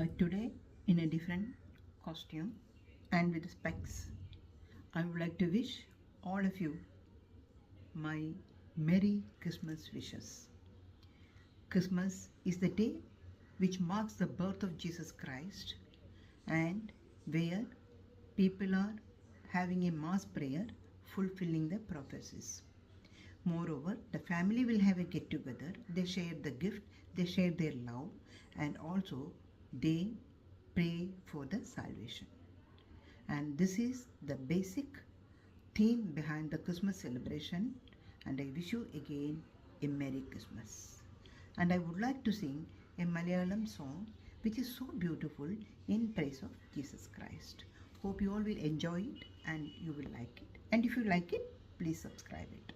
Today, in a different costume and with specs, I would like to wish all of you my Merry Christmas wishes. Christmas is the day which marks the birth of Jesus Christ and where people are having a mass prayer fulfilling the prophecies. Moreover, the family will have a get together, they share the gift, they share their love, and also they pray for the salvation. And this is the basic theme behind the Christmas celebration. And I wish you again a Merry Christmas. And I would like to sing a Malayalam song which is so beautiful in praise of Jesus Christ. Hope you all will enjoy it and you will like it. And if you like it, please subscribe it.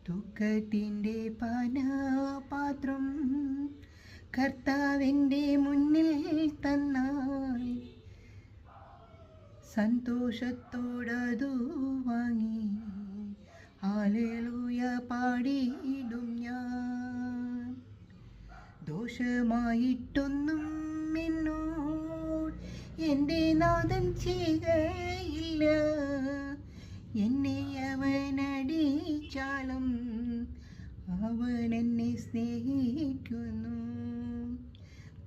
ദുഃഖത്തിൻ്റെ പാനപാത്രം കർത്താവിൻ്റെ മുന്നിൽ തന്നാൽ സന്തോഷത്തോടതു വാങ്ങി hallelujah പാടിയിടും ഞാൻ. ദോഷമായിട്ടൊന്നും എന്നോട് എൻ്റെ നാഥൻ ചെയ്യുകയില്ല. എന്നെ അവനടിച്ചാലും അവൻ എന്നെ സ്നേഹിക്കുന്നു.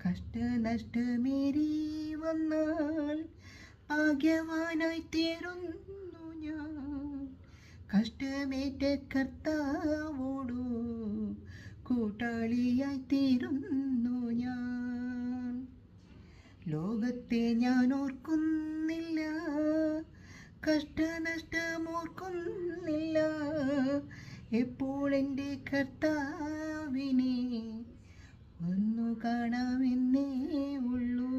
കഷ്ടനഷ്ടമേറി വന്നാൽ ഭാഗ്യവാനായി തീരുന്നു ഞാൻ. കഷ്ടമേറ്റ കർത്താവോടു കൂട്ടാളിയായി തീരുന്നു ഞാൻ. ലോകത്തെ ഞാൻ ഓർക്കുന്നില്ല, കഷ്ടനഷ്ടമോർക്കുന്നില്ല. എപ്പോൾ എൻ്റെ കർത്താവിനെ ഒന്നു കാണാമെന്നേ ഉള്ളൂ.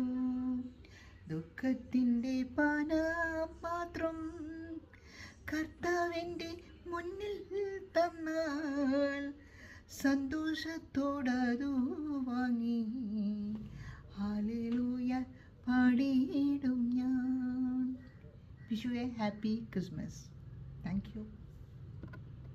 ദുഃഖത്തിൻ്റെ പാനപാത്രം കർത്താവിൻ്റെ മുന്നിൽ തന്നാൽ സന്തോഷത്തോടതു വാങ്ങി ഹല്ലേലൂയ പാടിയിടും ഞാൻ. Wish you a happy Christmas. Thank you.